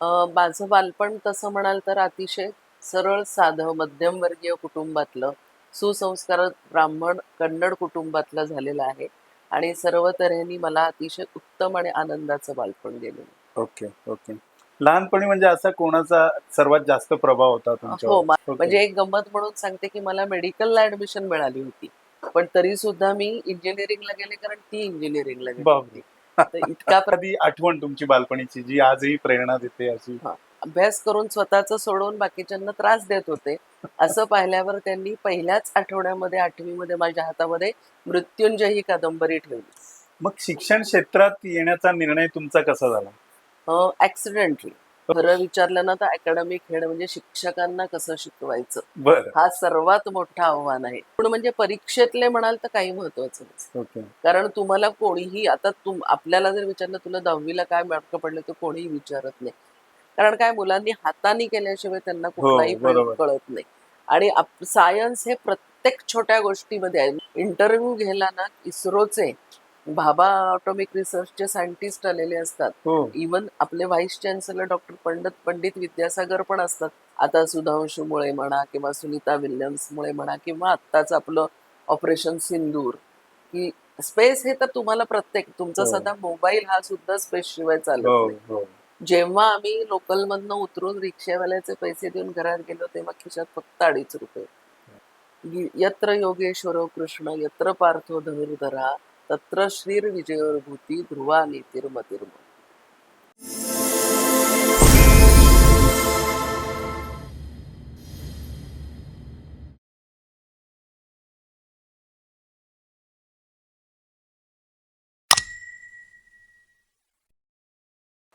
माझं बालपण तसं म्हणाल तर अतिशय सरळ साधं मध्यमवर्गीय कुटुंबातलं, सुसंस्कारित ब्राह्मण कन्नड कुटुंबातलं झालेलं आहे आणि सर्व तऱ्हेने मला अतिशय उत्तम आणि आनंदाचं बालपण गेलेलं आहे. Okay, okay. लहानपणी म्हणजे असा कोणाचा सर्वात जास्त प्रभाव होता हो, तुमच्यावर? ओके. म्हणजे एक गंमत म्हणून सांगते, की मला मेडिकलला ॲडमिशन मिळाली होती. पण तरीसुद्धा मी इंजिनिअरिंगला गेले कारण ती इंजिनिअरिंगला गेली बापरे! होती. तर इतका एखादी आठवण तुमची बालपणीची जी आजही प्रेरणा देते अशी? हां. अभ्यास करून स्वतःचं सोडून बाकीच्यांना त्रास देत होते. असं पाहिल्यावर त्यांनी पहिल्याच आठवड्यामध्ये 8वी मध्ये माझ्या हातामध्ये मृत्युंजय ही कादंबरी ठेवली. मग शिक्षण क्षेत्रात येण्याचा निर्णय तुमचा कसा झाला? ॲक्सिडेंटली. खरं विचारलं ना तर अकॅडमिक हेड म्हणजे शिक्षकांना कसं शिकवायचं, बरं. हा सर्वात मोठं आव्हान आहे. पण म्हणजे परीक्षेतले म्हणाल तर काही महत्वाचं नसतं. ओके. कारण तुम्हाला कोणीही आता आपल्याला जर विचारलं तुला 10वीला काय मार्क पडले तर कोणीही विचारत नाही. कारण काय मुलांनी हाताने केल्याशिवाय त्यांना हो, कुठलाही प्रयोग बरोबर. कळत नाही. आणि सायन्स हे प्रत्येक छोट्या गोष्टीमध्ये आहे. इंटरव्ह्यू घ्यायला ना इस्रोचे भाभा ऑटॉमिक रिसर्चचे सायंटिस्ट आलेले असतात. हो. इवन आपले vice chancellor doctor Pandit Vidyasagar पण असतात. आता सुधांशू मुळे म्हणा किंवा सुनीता विल्यम्स मुळे म्हणा किंवा आत्ताच आपलं ऑपरेशन सिंदूर, की स्पेस हे तर तुम्हाला प्रत्येक तुमचा हो. सध्या मोबाईल हा सुद्धा स्पेस शिवाय हो, चालत नाही. हो. जेव्हा आम्ही लोकलमधनं उतरून रिक्षावाल्याचे पैसे देऊन घरात गेलो तेव्हा खिशात फक्त ₹2.5. यत्र योगेश्वरो कृष्ण यत्र पार्थो धनुर्धरा तत्र श्रीर्विजयोर्भूती ध्रुवा नीतिर्मतिर्म.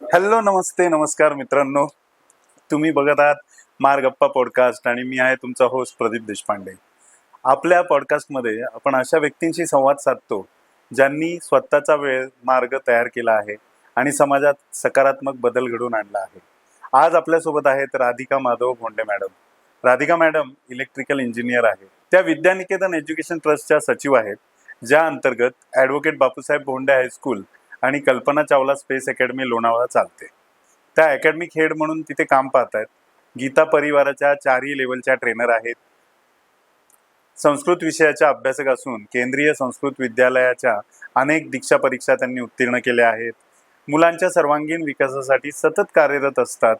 हॅलो, नमस्ते, नमस्कार मित्रांनो. तुम्ही बघत आहात मारगप्पा पॉडकास्ट आणि मी आहे तुमचा होस्ट प्रदीप देशपांडे. आपल्या पॉडकास्टमध्ये आपण अशा व्यक्तींशी संवाद साधतो ज्यांनी स्वतःचा वेळ मार्ग तयार केला आहे आणि समाजात सकारात्मक बदल घडवून आणला आहे. आज आपल्यासोबत आहेत Radhika Madhav Bhonde madam. Radhika madam electrical engineer आहे. त्या विद्यानिकेतन एज्युकेशन ट्रस्टच्या सचिव आहेत, ज्या अंतर्गत ॲडव्होकेट बापूसाहेब भोंडे हायस्कूल आणि कल्पना चावला स्पेस अकॅडमी लोणावळा चालते. त्या अकॅडमिक हेड म्हणून तिथे काम पाहत आहेत. गीता परिवाराच्या 4ही लेवलच्या ट्रेनर आहेत. संस्कृत विषयाच्या अभ्यासक असून केंद्रीय संस्कृत विद्यालयाच्या अनेक दीक्षा परीक्षा त्यांनी उत्तीर्ण केल्या आहेत. मुलांच्या सर्वांगीण विकासासाठी सतत कार्यरत असतात.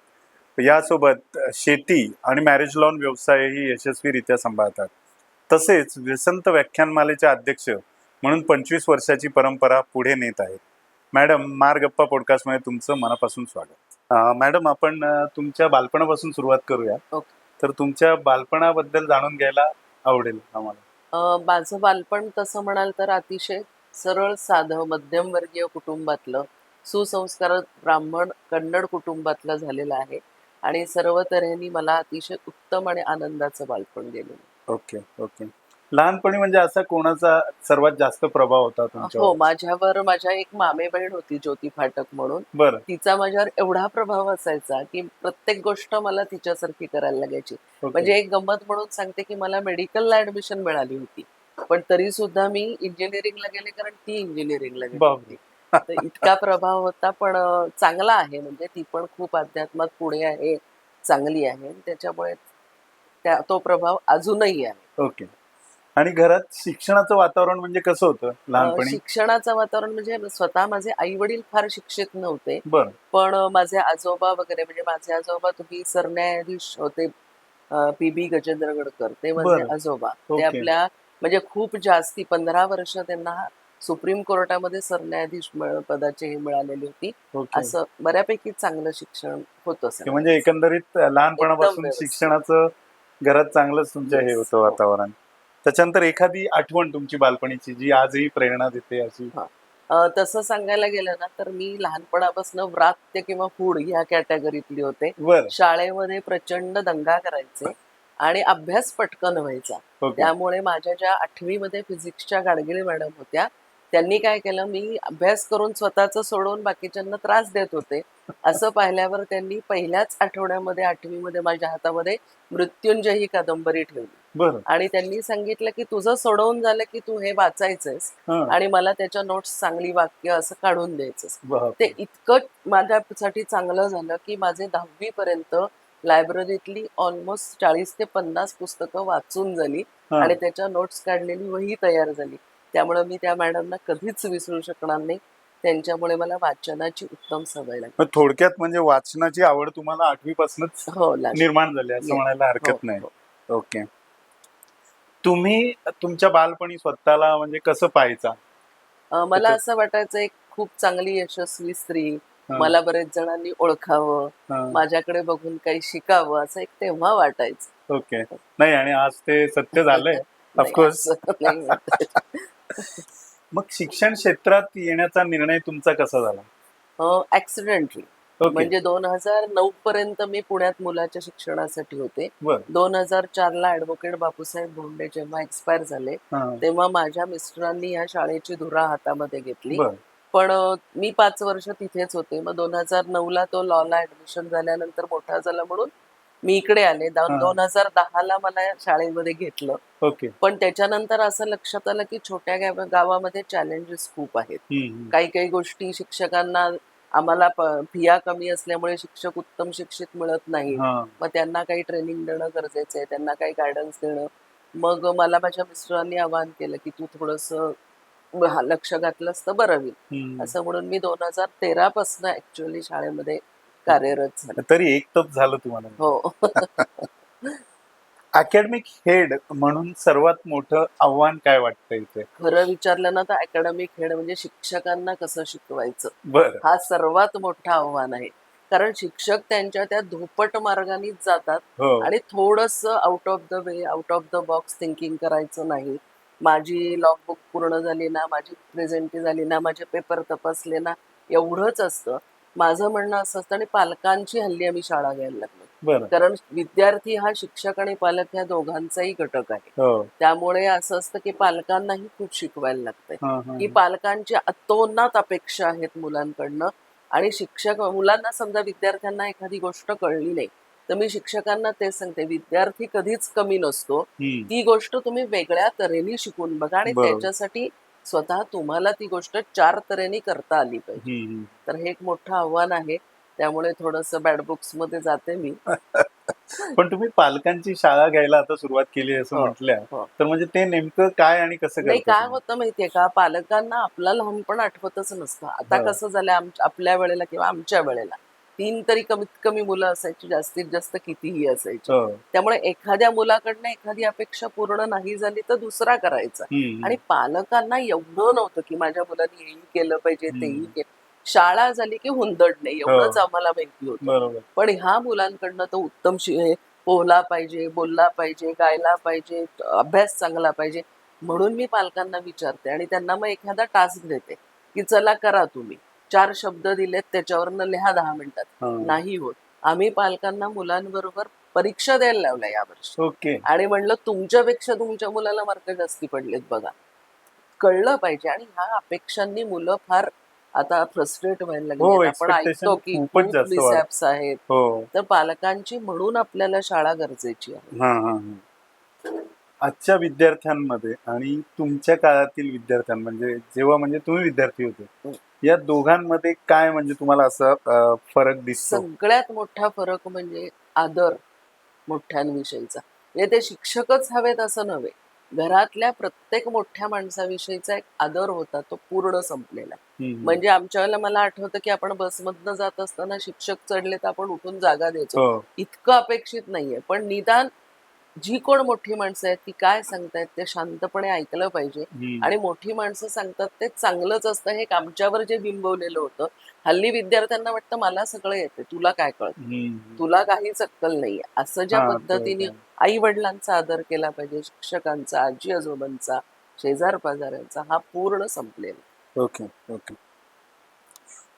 यासोबत शेती आणि मॅरेज लॉन व्यवसायही यशस्वीरित्या सांभाळतात. तसेच व्यसंत व्याख्यानमालेचे अध्यक्ष म्हणून 25 वर्षाची परंपरा पुढे नेत आहेत. मॅडम, मारगप्पा पॉडकास्टमध्ये तुमचं मनापासून स्वागत. मॅडम, आपण तुमच्या बालपणापासून सुरुवात करूया. ओके. तर तुमच्या बालपणाबद्दल जाणून घ्यायला आवडेल आम्हाला. माझं बालपण तसं म्हणाल तर अतिशय सरळ साधं मध्यमवर्गीय कुटुंबातलं, सुसंस्कारित ब्राह्मण कन्नड कुटुंबातलं झालेलं आहे आणि सर्व तऱ्हेने मला अतिशय उत्तम आणि आनंदाचं बालपण गेलेलं आहे. Okay, okay. लहानपणी म्हणजे असा कोणाचा सर्वात जास्त प्रभाव होता हो, तुमच्यावर? माझ्यावर माझ्या एक मामे बहीण होती ज्योती फाटक म्हणून. बरं. तिचा माझ्यावर एवढा प्रभाव असायचा की प्रत्येक गोष्ट मला तिच्यासारखी करायला लागायची. ओके. म्हणजे एक गंमत म्हणून सांगते की मला मेडिकलला ॲडमिशन मिळाली होती. पण तरीसुद्धा मी इंजिनिअरिंगला गेले कारण ती इंजिनिअरिंगला गेली बापरे! होती. तर इतका प्रभाव होता. पण चांगला आहे म्हणजे ती पण खूप अध्यात्मात पुढे आहे, चांगली आहे. त्याच्यामुळे तो प्रभाव अजूनही आहे. ओके. आणि घरात शिक्षणाचं वातावरण म्हणजे कसं होतं लहानपणी? शिक्षणाचं वातावरण म्हणजे स्वतः माझे आई-वडील फार शिक्षित नव्हते. बरं. पण माझे आजोबा वगैरे म्हणजे माझे आजोबा तुम्ही सरन्यायाधीश होते, पी.बी. गजेंद्रगडकर ते माझे बरं. आजोबा. ते ओके. आपल्या म्हणजे खूप जास्ती 15 वर्ष त्यांना सुप्रीम कोर्टामध्ये सरन्यायाधीश पदाची हे मिळालेली होती. ओके. असं बऱ्यापैकी चांगलं शिक्षण होतं की म्हणजे सगळ्यांचं. एकंदरीत एकदम लहानपणापासून व्यवस्थित. शिक्षणाचं घरात चांगलंच तुमच्या हे येस. होतं हो. वातावरण. त्याच्यानंतर एखादी आठवण तुमची बालपणीची जी आजही प्रेरणा देते अशी? हां. तसं सांगायला गेलं ना, तर मी लहानपणापासून व्रात्य किंवा फूड ह्या कॅटेगरीतली होते. बरं. शाळेमध्ये प्रचंड दंगा करायचे आणि अभ्यास पटकन व्हायचा. ओके. त्यामुळे माझ्या ज्या 8वी मध्ये फिजिक्सच्या गाडगिळ मॅडम होत्या, त्यांनी काय केलं, मी अभ्यास करून स्वतःच सोडवून बाकीच्यांना त्रास देत होते असं पाहिल्यावर त्यांनी पहिल्याच आठवड्यामध्ये 8वी मध्ये माझ्या हातामध्ये मृत्युंजय ही कादंबरी ठेवली बरं. आणि त्यांनी सांगितलं की तुझं सोडवून झालं की तू हे वाचायचंस हा. आणि मला त्याच्या नोट्स चांगली वाक्य असं काढून द्यायचंस. बापरे. ते इतकं माझ्यासाठी चांगलं झालं की माझे 10वी पर्यंत लायब्ररीतली ऑलमोस्ट 40 ते 50 पुस्तकं वाचून झाली हा. आणि त्याच्या नोट्स काढलेली वही तयार झाली. त्यामुळे मी त्या मॅडमना कधीच विसरू शकणार नाही. त्यांच्यामुळे मला वाचनाची उत्तम सवय लागली. मग थोडक्यात म्हणजे वाचनाची आवड तुम्हाला 8वी पासूनच हो, लागली. निर्माण झाली असं Yes. म्हणायला हो, हरकत नाही. हो. ओके. तुम्ही तुमच्या बालपणी स्वतःला म्हणजे कसं पाहायचा? मला त्याच्यात- असं वाटायचं एक खूप चांगली यशस्वी स्त्री, हा. मला बरेच जणांनी ओळखावं, हा. माझ्याकडे बघून काही शिकावं असं एक तेव्हा वाटायचं. ओके. नाही आणि आज ते सत्य झालंय नाही, ऑफकोर्स. असं नाही म्हणता येत. मग शिक्षण क्षेत्रात येण्याचा निर्णय तुमचा कसा झाला? Accidentally okay. म्हणजे 2009 पर्यंत मी पुण्यात मुलाच्या शिक्षणासाठी होते. बर. 2004ला ऍडव्होकेट बापूसाहेब भोंडे जेव्हा एक्सपायर झाले हा. तेव्हा माझ्या मिस्टरांनी ह्या शाळेची धुरा हातामध्ये घेतली. बर. पण मी 5 वर्ष तिथेच होते. मग 2009ला तो लॉला ऍडमिशन झाल्यानंतर मोठा झाला म्हणून मी इकडे आले. हा. 2010ला मला या शाळेमध्ये घेतलं. ओके. पण त्याच्यानंतर असं लक्षात आलं की छोट्या गावामध्ये चॅलेंजेस खूप आहेत. हम्म. काही काही गोष्टी शिक्षकांना आम्हाला फिया कमी असल्यामुळे शिक्षक उत्तम शिक्षित मिळत नाही. हा. मग त्यांना काही ट्रेनिंग देणं गरजेचं आहे, त्यांना काही गायडन्स देणं. मग मला माझ्या मिस्टरांनी आवाहन केलं की तू थोडंसं लक्ष घातलंस तर बरं होईल. हम्म. असं म्हणून मी 2013 पासून ऍक्च्युअली शाळेमध्ये कार्यरत झाले. तरी एक तप झालं तुम्हाला. हो. अकॅडमिक हेड म्हणून सर्वात मोठं आव्हान काय वाटतं इथे? खरं विचारलं ना तर अकॅडमिक हेड म्हणजे शिक्षकांना कसं शिकवायचं बर. हा सर्वात मोठं आव्हान आहे. कारण शिक्षक त्यांच्या त्या धोपट मार्गानेच जातात हो. आणि थोडंसं out of the way, out of the box thinking करायचं नाही. माझी लॉगबुक पूर्ण झाली ना, माझी प्रेझेंटी झाली ना, माझे पेपर तपासले ना, एवढंच असतं. माझं म्हणणं असं असतं आणि पालकांची हल्ली आम्ही शाळा घ्यायला लागलो. बर. कारण विद्यार्थी हा शिक्षक आणि पालक ह्या दोघांचाही घटक आहे. हो. त्यामुळे असं असतं की पालकांनाही खूप शिकवायला लागतंय. हा, हा. की पालकांची अतोनात अपेक्षा आहेत मुलांकडनं आणि शिक्षक मुलांना समजा विद्यार्थ्यांना एखादी गोष्ट कळली नाही तर मी शिक्षकांना ते सांगते विद्यार्थी कधीच कमी नसतो. हम्म. ती गोष्ट तुम्ही वेगळ्या तऱ्हेने शिकून बघा आणि बरोबर. त्याच्यासाठी स्वतः तुम्हाला ती गोष्ट 4 तऱ्हेने करता आली पाहिजे. हम्म. तर हे एक मोठं आव्हान आहे. त्यामुळे थोडंसं बॅड बुक्स मध्ये जाते मी. पण तुम्ही पालकांची शाळा घ्यायला आता सुरुवात केली असं हो, म्हटल्या हो. तर म्हणजे ते नेमकं काय आणि कसं नाही करता काय तुम्ही? होतं माहितीये का पालकांना आपलं लहानपण आठवतच नसतं. आता हो. कसं झालंय आपल्या वेळेला किंवा आमच्या वेळेला 3 तरी कमीत कमी मुलं असायची, जास्तीत जास्त कितीही असायची. हो. त्यामुळे एखाद्या मुलाकडनं एखादी अपेक्षा पूर्ण नाही झाली तर दुसरा करायचा. हम्म. आणि पालकांना एवढं नव्हतं की माझ्या मुलांनी हेही केलं पाहिजे तेही हम्म. केलं. शाळा झाली की हुंदडणे एवढंच आम्हाला माहिती होतं. बरोबर. पण ह्या मुलांकडनं तो उत्तम पोहला पाहिजे, बोलला पाहिजे, गायला पाहिजे, अभ्यास चांगला पाहिजे. म्हणून मी पालकांना विचारते आणि त्यांना मग एखादा टास्क देते की चला करा तुम्ही 4 शब्द दिलेत त्याच्यावरनं लिहा 10 मिनिटात. हा. नाही होत. आम्ही पालकांना मुलांबरोबर परीक्षा द्यायला लावल्या यावर्षी ओके. आणि म्हणलं तुमच्यापेक्षा तुमच्या मुलाला मार्क जास्ती पडलेत बघा. कळलं पाहिजे आणि ह्या अपेक्षांनी मुलं फार आता फ्रस्ट्रेट व्हायला हो, लागली. आपण expectation ऐकतो की खूपच खूप जास्त मिसहॅप्स आहेत. हो. तर पालकांची म्हणून आपल्याला शाळा गरजेची आहे. हा, हा, हा. आजच्या विद्यार्थ्यांमध्ये आणि तुमच्या काळातील विद्यार्थ्यां म्हणजे जेव्हा म्हणजे तुम्ही विद्यार्थी होते या दोघांमध्ये काय म्हणजे तुम्हाला असं फरक दिसतो? सगळ्यात मोठा फरक म्हणजे आदर मोठ्यांविषयीचा. म्हणजे ते शिक्षकच हवेत असं नव्हे. घरातल्या प्रत्येक मोठ्या माणसाविषयीचा एक आदर होता तो पूर्ण संपलेला. हम्म. म्हणजे आमच्या वेळेला मला आठवतं की आपण बसमधनं जात असताना शिक्षक चढले तर आपण उठून जागा द्यायचो. हो. इतकं अपेक्षित नाहीये. पण निदान जी कोण मोठी माणसं आहेत ती काय सांगतायत ते शांतपणे ऐकलं पाहिजे. हम्म. आणि मोठी माणसं सांगतात ते चांगलंच असतं हे आमच्यावर जे बिंबवलेलं होतं. हल्ली विद्यार्थ्यांना वाटतं मला सगळं येतं तुला काय कळतं, हम्म. तुला काहीच अक्कल नाहीये. असं ज्या हा, पद्धतीने आई वडिलांचा आदर केला पाहिजे, शिक्षकांचा, आजी आजोबांचा, शेजार पाजाऱ्यांचा हा पूर्ण संपलेला. ओके. ओके.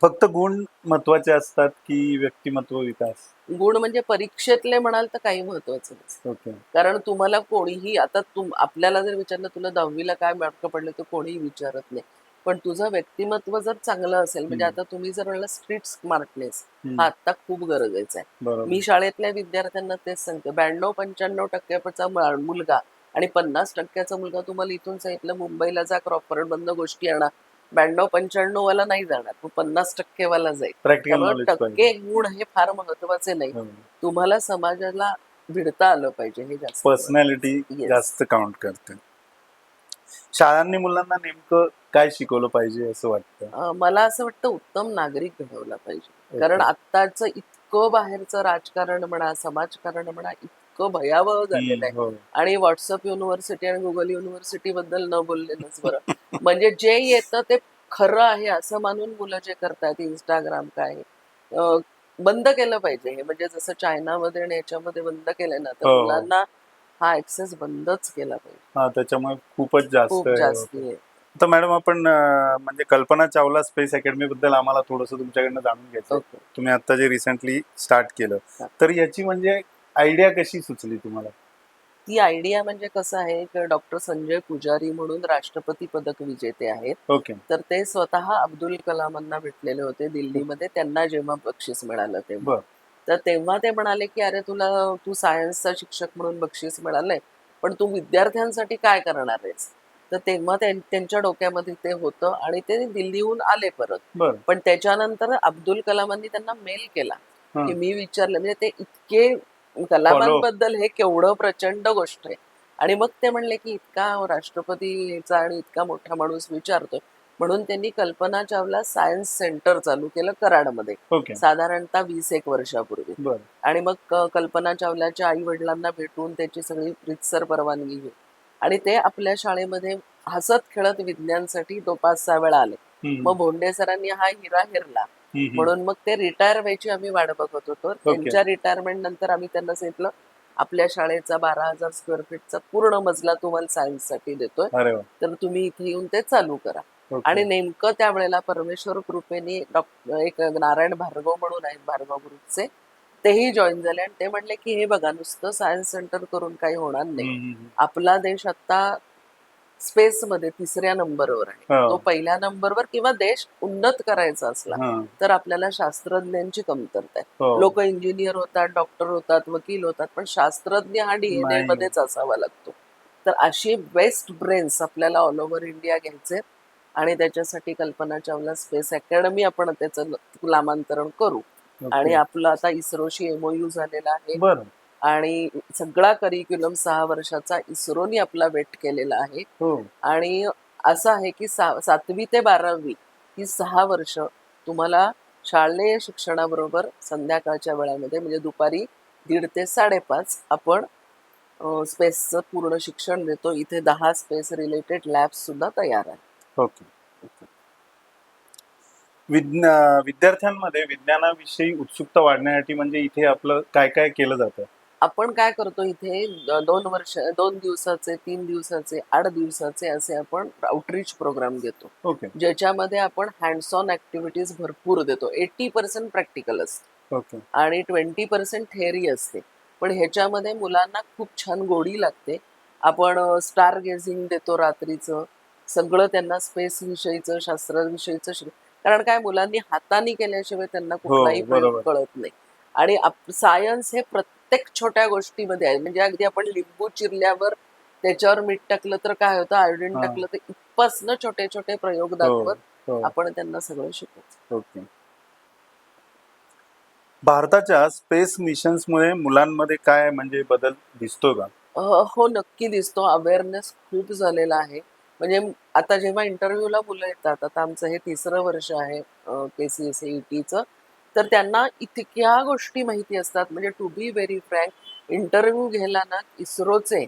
फक्त गुण महत्वाचे असतात की व्यक्तिमत्व विकास? गुण म्हणजे परीक्षेतले म्हणाल तर काही महत्वाचं नसतं. ओके. कारण तुम्हाला कोणीही आता आपल्याला जर विचारलं तुला 10वीला काय मार्क पडले तर कोणीही विचारत नाही. पण तुझं व्यक्तिमत्व जर चांगलं असेल, म्हणजे हम्म. आता तुम्ही जर म्हणलं स्ट्रीट स्मार्टनेस, हम्म. हा आता खूप गरजेचा आहे. बरोबर. मी शाळेतल्या विद्यार्थ्यांना तेच सांगते, 92-95% मुलगा आणि 50% मुलगा तुम्हाला इथून सांगितलं मुंबईला जा, क्रॉफर्ड मधनं गोष्टी आणा, 92-95 वाला नाही जाणार, तो 50% वाला जाईल. प्रॅक्टिकल त्यामुळे नॉलेज टक्के पाहिजे. गुण हे फार महत्वाचे नाही, हो. तुम्हाला समाजाला भिडता आलं पाहिजे हे जास्त पर्सनॅलिटी Yes. जास्त काउंट करते. शाळांनी मुलांना नेमकं काय शिकवलं पाहिजे असं वाटतं? मला असं वाटतं उत्तम नागरिक घडवला पाहिजे. Okay. कारण आत्ताचं इतकं बाहेरचं राजकारण म्हणा, समाजकारण म्हणा, इतकं भयावह झालेलं आहे. हो. आणि व्हॉट्सअप युनिव्हर्सिटी आणि गुगल युनिव्हर्सिटी बद्दल न बोललेलंच बरं. म्हणजे जे येतं ते खरं आहे असं मानून मुलं जे करतात, इंस्टाग्राम काय बंद केलं पाहिजे हे. म्हणजे जसं चायनामध्ये आणि याच्यामध्ये बंद केलंय ना, तर हो. मुलांना हा ऍक्सेस बंदच केला पाहिजे. हा, त्याच्यामुळे खूपच जास्त खूप जास्ती आहे. तर मॅडम आपण म्हणजे कल्पना चावला स्पेस अकॅडमी बद्दल आम्हाला थोडस तुमच्याकडनं जाणून घ्यायचं. ओके. तुम्ही आता जे रिसेंटली स्टार्ट केलं, हा. तर याची म्हणजे आयडिया कशी सुचली तुम्हाला? ती आयडिया म्हणजे कसं आहे की डॉक्टर संजय पुजारी म्हणून राष्ट्रपती पदक विजेते आहेत. ओके. तर ते स्वतः अब्दुल कलामांना भेटलेले होते दिल्लीमध्ये, त्यांना जेव्हा बक्षीस मिळालं तेव्हा. बर. तर तेव्हा ते म्हणाले की अरे तू सायन्सचा शिक्षक म्हणून बक्षीस मिळालंय, पण तू विद्यार्थ्यांसाठी काय करणार आहेस? तर तेव्हा त्यांच्या डोक्यामध्ये ते होतं आणि ते दिल्लीहून आले परत. बर. पण त्याच्यानंतर अब्दुल कलामांनी त्यांना मेल केला की मी विचारलं, म्हणजे ते इतके कलामांबद्दल हे केवढं प्रचंड गोष्ट आहे. आणि मग ते म्हणले की इतका राष्ट्रपतीचा आणि इतका मोठा माणूस विचारतोय, म्हणून त्यांनी कल्पना चावला सायन्स सेंटर चालू केलं कराडमध्ये, ओके. साधारणतः 20-1 वर्षापूर्वी. बर. आणि मग कल्पना चावलाच्या आई वडिलांना भेटून त्याची सगळी रीतसर परवानगी घेऊन आणि ते आपल्या शाळेमध्ये हसत खेळत विज्ञानसाठी तो 5-6 वेळा आले. मग भोंडे सरांनी हा हिरा हेरला म्हणून मग ते रिटायर व्हायची आम्ही वाट बघत होतो. त्यांच्या रिटायरमेंट नंतर आम्ही त्यांना सांगितलं आपल्या शाळेचा 12,000 स्क्वेअर फीटचा पूर्ण मजला तुम्हाला सायन्ससाठी देतोय, अरे वा. तर तुम्ही इथे येऊन ते चालू करा. ओके. आणि नेमकं त्यावेळेला परमेश्वर कृपेने एक नारायण भार्गव म्हणून आहेत भार्गव ग्रुपचे, तेही जॉईन झाले आणि ते म्हणले की हे बघा नुसतं सायन्स सेंटर करून काही होणार नाही. आपला देश आता स्पेसमध्ये 3ऱ्या नंबरवर आहे. हो. तो 1ल्या नंबरवर किंवा देश उन्नत करायचा असला तर आपल्याला शास्त्रज्ञांची कमतरता आहे. हो. लोक इंजिनियर होतात, डॉक्टर होतात, वकील होतात, पण शास्त्रज्ञ हा DNA नाही. मध्येच असावा लागतो. तर अशी बेस्ट ब्रेन्स आपल्याला ऑल ओव्हर इंडिया घ्यायचे आणि त्याच्यासाठी कल्पना चावला स्पेस अकॅडमी आपण त्याचं नामांतरण करू. आणि आपलं आता इस्रोशी MOU झालेला आहे बर. आणि सगळा करिक्युलम 6 वर्षाचा इस्रोनी आपला वेट केलेला आहे. हो. आणि असं आहे की 7वी ते 12वी ही 6 वर्ष तुम्हाला शालेय शिक्षणाबरोबर संध्याकाळच्या वेळामध्ये म्हणजे दुपारी 1:30 ते 5:30 आपण स्पेसचं पूर्ण शिक्षण देतो. इथे 10 स्पेस रिलेटेड लॅब्स सुद्धा तयार आहेत. ओके. विद्यार्थ्यांमध्ये विज्ञानाविषयी उत्सुकता वाढण्यासाठी म्हणजे इथे आपलं काय काय केलं जातं? आपण काय करतो इथे 2 दिवसाचे, 3 दिवसाचे, 8 दिवसाचे असे आपण आउटरीच प्रोग्राम देतो. ओके. ज्याच्यामध्ये आपण हँड्स ऑन ऍक्टिव्हिटीज भरपूर देतो. 80% प्रॅक्टिकल असते. ओके. आणि 20% थेअरी असते. पण ह्याच्यामध्ये मुलांना खूप छान गोडी लागते. आपण स्टार गेझिंग देतो रात्रीचं, सगळं त्यांना स्पेस विषयीचं, शास्त्राविषयीचं कारण काय मुलांनी हाताने केल्याशिवाय त्यांना कुठलाही प्रयोग कळत नाही. आणि सायन्स हे प्रत्येक छोट्या गोष्टीमध्ये आहे. म्हणजे अगदी आपण लिंबू चिरल्यावर त्याच्यावर मीठ टाकलं तर काय होतं, आयोडीन टाकलं तर इथपासनं छोटे छोटे प्रयोग दाखवत आपण त्यांना सगळं शिकवतो. ओके. भारताच्या स्पेस मिशन्समुळे मुलांमध्ये काय म्हणजे बदल दिसतो का? हो, नक्की दिसतो. अवेअरनेस खूप झालेला आहे. म्हणजे आता जेव्हा इंटरव्ह्यूला मुलं येतात, आता आमचं हे 3रं वर्ष आहे KCSE-ETचं, तर त्यांना इतक्या गोष्टी माहिती असतात. म्हणजे to be very frank, interview घ्यायला ना इस्रोचे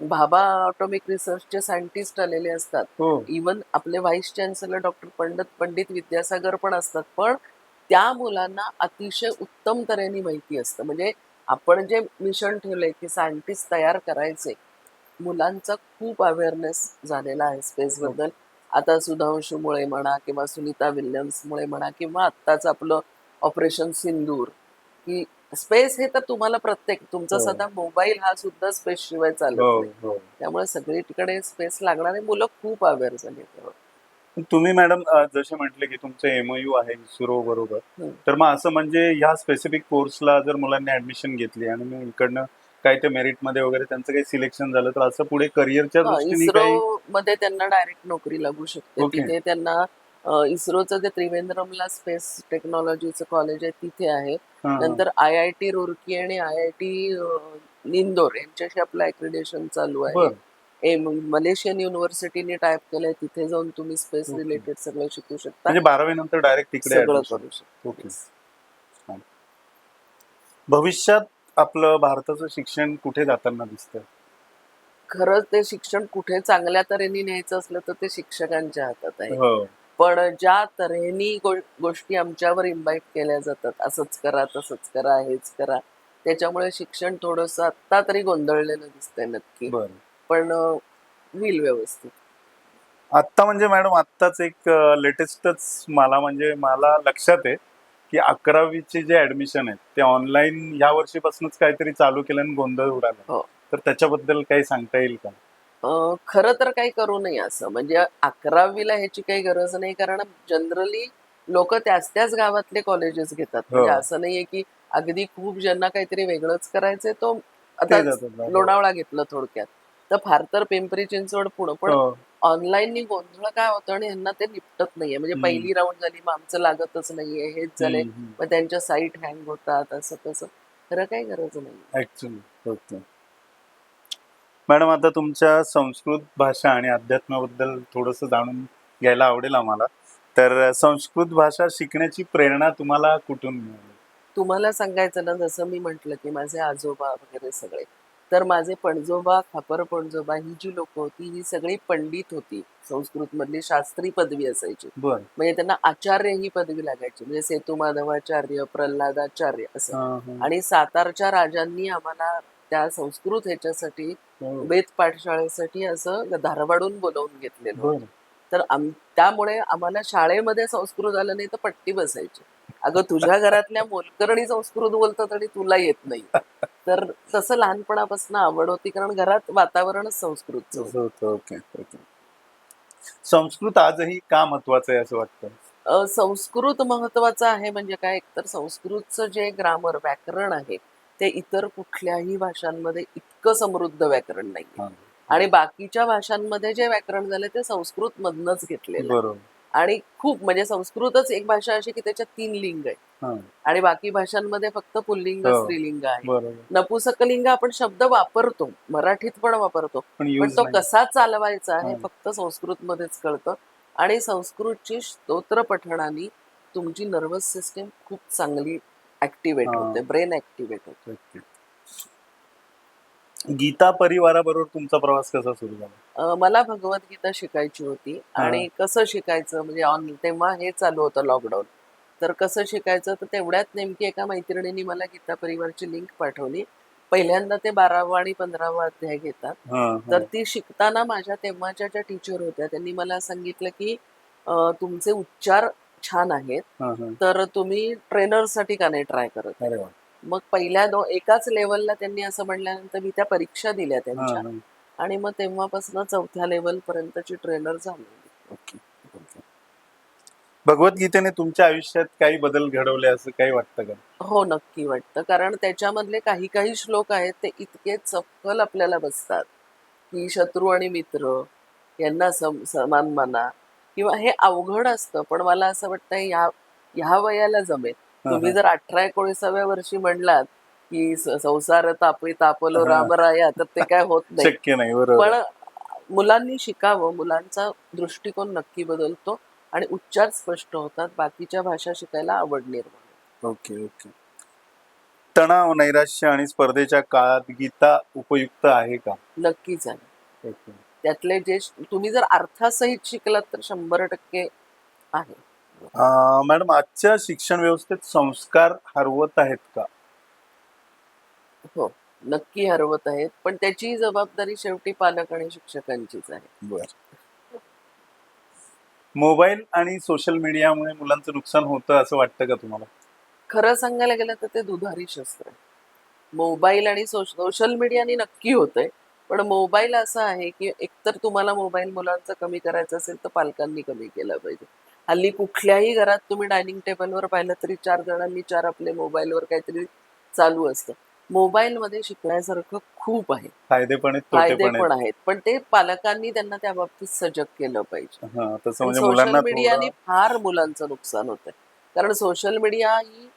भाभा ऑटॉमिक रिसर्चचे सायंटिस्ट आलेले असतात. इवन आपले vice chancellor doctor Pandit Vidyasagar पण असतात. पण त्या मुलांना अतिशय उत्तम तऱ्हेने माहिती असतं. म्हणजे आपण जे मिशन ठेवलंय की सायंटिस्ट तयार करायचे, मुलांचा खूप अवेअरनेस झालेला आहे स्पेसबद्दल. आता सुधांशूमुळे म्हणा किंवा सुनीता विल्यम्समुळे म्हणा किंवा आत्ताच आपलं ऑपरेशन सिंदूर, की स्पेस हे तर तुम्हाला प्रत्येक तुमचा साधा मोबाईल हा सुद्धा स्पेस शिवाय चालत नाही. त्यामुळे सगळीकडे स्पेस लागणारे मुलं खूप अवेअर झाले. तुम्ही मॅडम जसे म्हटले की तुमचं एमओयू आहे इस्रो बरोबर, हं. तर मग असं म्हणजे ह्या स्पेसिफिक कोर्सला जर मुलांनी ऍडमिशन घेतली आणि मग इकडनं काही ते मेरिटमध्ये वगैरे त्यांचं काही सिलेक्शन झालं तर असं पुढे करिअरच्या दृष्टीने इस्रो काही. मध्ये त्यांना डायरेक्ट नोकरी लागू शकते. ओके. तिथे त्यांना इस्रोचं जे त्रिवेंद्रमला स्पेस टेक्नॉलॉजीचं कॉलेज आहे तिथे आहे. हा, हा. नंतर IIT रुरकी आणि IIT इंदोर यांच्याशी आपलं ॲक्रिडेशन चालू आहे. मलेशियन युनिव्हर्सिटीने टाईप केलंय, तिथे जाऊन तुम्ही स्पेस ओके. रिलेटेड सगळं शिकू शकता, म्हणजे 12वी नंतर डायरेक्ट तिकडे सगळं ऍडमिशन. करू शकता. ओके. छान. भविष्यात आपलं भारताचं शिक्षण कुठे जाताना दिसतंय? खरंच ते शिक्षण कुठे चांगल्या तऱ्हेने न्यायचं असलं तर ते शिक्षकांच्या हातात आहे. हो. पण ज्या तऱ्हेने गोष्टी आमच्यावर इन्व्हाइट केल्या जातात, असंच करा, तसंच करा, हेच करा, त्याच्यामुळे शिक्षण थोडंसं आत्ता तरी गोंधळलेलं दिसतंय नक्की. बरं. पण होईल व्यवस्थित. आत्ता म्हणजे मॅडम आत्ताच एक लेटेस्टच मला लक्षात आहे की 11वीचे जे ऍडमिशन आहेत ते ऑनलाईन या वर्षीपासूनच काहीतरी चालू केलं आणि गोंधळ उडाला. हो. तर त्याच्याबद्दल काही सांगता येईल का? खरं तर काही करू नये असं. म्हणजे 11वीला ह्याची काही गरज नाही, कारण जनरली लोक त्याच त्याच गावातले कॉलेजेस घेतात. म्हणजे हो. असं नाहीये की अगदी खूप ज्यांना काहीतरी वेगळंच करायचंय तो आता ते जातात. लोणावळा घेतलं थोडक्यात, तर फार तर पिंपरी चिंचवड पुणं. पण हो. ऑनलाईननी गोंधळ काय होतं आणि ह्यांना ते निपटत नाहीये. म्हणजे हम्म. पहिली राऊंड झाली, मग आमचं लागतच नाहीये, हेच झालंय, हम्म. मग त्यांच्या साईट हँग होतात, असं तसं. खरं काही गरज नाही. Actually okay. मॅडम आता तुमच्या संस्कृत भाषा आणि अध्यात्माबद्दल थोडंसं जाणून घ्यायला आवडेल आम्हाला. तर संस्कृत भाषा शिकण्याची प्रेरणा तुम्हाला कुठून मिळाली? तुम्हाला सांगायचं ना, जसं मी म्हटलं की माझे आजोबा वगैरे सगळे, तर माझे पणजोबा, खापर पणजोबा ही जी लोक होती ही सगळी पंडित होती. संस्कृत मधली शास्त्री पदवी असायची. बर. म्हणजे त्यांना आचार्य ही पदवी लागायची. म्हणजे सेतुमाधवाचार्य, प्रल्हादाचार्य असं. आणि सातारच्या राजांनी आम्हाला त्या संस्कृत ह्याच्यासाठी, वेद पाठशाळेसाठी असं धारवाडून बोलवून घेतलेलं होतं. तर त्यामुळे आम्हाला शाळेमध्ये संस्कृत आलं नाही तर पट्टी बसायची. अगं, तुझ्या घरातल्या मोलकरणी संस्कृत बोलतात आणि तुला येत नाही. तर तसं लहानपणापासून आवड होती, कारण घरात वातावरणच संस्कृतचं होतं. ओके. ओके. संस्कृत आजही का महत्वाचं आहे असं वाटतं? संस्कृत महत्वाचं आहे म्हणजे काय, एकतर संस्कृतचं जे ग्रामर व्याकरण आहे ते इतर कुठल्याही भाषांमध्ये इतकं समृद्ध व्याकरण नाही. आणि बाकीच्या भाषांमध्ये जे व्याकरण झाले ते संस्कृत मधनच घेतलेलं आहे. बरोबर. आणि खूप म्हणजे संस्कृतच एक भाषा अशी की त्याच्यात 3 लिंग आहे आणि बाकी भाषांमध्ये फक्त पुल्लिंग, स्त्रीलिंग आहे. नपुसकलिंग आपण शब्द वापरतो, मराठीत पण वापरतो, पण तो कसा चालवायचा हे फक्त संस्कृत मध्येच कळतं. आणि संस्कृतची स्तोत्र पठणाने तुमची नर्वस सिस्टीम खूप चांगली ऍक्टिव्हेट होते, ब्रेन ऍक्टिव्हेट होते. गीता परिवाराबरोबर तुमचा प्रवास कसा सुरू झाला? मला भगवद्गीता शिकायची होती आणि कसं शिकायचं म्हणजे तेव्हा हे चालू होतं लॉकडाऊन. तर कसं शिकायचं, तर तेवढ्यात नेमकी एका मैत्रिणीने मला गीता परिवारची लिंक पाठवली. पहिल्यांदा ते 12वा आणि 15वा अध्याय घेतात. तर ती शिकताना माझ्या तेव्हाच्या ज्या टीचर होत्या त्यांनी मला सांगितलं की तुमचे उच्चार छान आहेत, तर तुम्ही ट्रेनरसाठी का नाही ट्राय करत? मग पहिल्या एकाच लेवलला त्यांनी असं म्हणल्यानंतर मी त्या परीक्षा दिल्या त्यांच्या आणि मग तेव्हापासून 4थ्या लेवल पर्यंतची ट्रेनर झाली. भगवद्गीतेने तुमच्या आयुष्यात काही बदल घडवले असं काही वाटतं का? हो, नक्की वाटतं. कारण त्याच्यामधले काही काही श्लोक आहेत ते इतके चपखल आपल्याला बसतात की शत्रू आणि मित्र यांना समान माना, किंवा हे अवघड असतं पण मला असं वाटतं ह्या वयाला जमेल. तुम्ही जर 18-19व्या वर्षी म्हणलात की संसार तापलो रामराया, तर ते काय होत नाही, शक्य नाही. पण मुलांनी शिकावं, मुलांचा दृष्टिकोन नक्की बदलतो आणि उच्चार स्पष्ट होतात, बाकीच्या भाषा शिकायला आवड निर्माण. ओके. तणाव, नैराश्य आणि स्पर्धेच्या काळात गीता उपयुक्त आहे का? नक्कीच आहे. त्यातले जे तुम्ही जर अर्थासहित शिकलात तर 100% आहे. मॅडम, आजच्या शिक्षण व्यवस्थेत संस्कार हरवत आहेत का? हो, नक्की हरवत आहेत, पण त्याची जबाबदारी शेवटी पालक आणि शिक्षकांचीच आहे. मोबाईल आणि सोशल मीडियामुळे मुलांचं नुकसान होतं असं वाटतं का तुम्हाला? खरं सांगायला गेलं तर ते दुधारी शस्त्र आहे. मोबाईल आणि सोशल मीडियाने नक्की होतंय, पण मोबाईल असा आहे की एकतर तुम्हाला मोबाईल मुलांचा कमी करायचा असेल तर पालकांनी कमी केला पाहिजे. हल्ली कुठल्याही घरात तुम्ही डायनिंग टेबलवर पाहिलं तरी 4 जणांनी 4 आपले मोबाईलवर काहीतरी चालू असतं. मोबाईलमध्ये शिकण्यासारखं खूप आहे. फायदे पण आहेत, तोटे फायदे पण पण आहेत. आहेत. पण ते पालकांनी त्यांना त्या बाबतीत सजग केलं पाहिजे. हा, तसं आणि म्हणजे सोशल मुलांना मीडियाने थोडं फार मुलांचं नुकसान होतंय. कारण सोशल मीडिया ही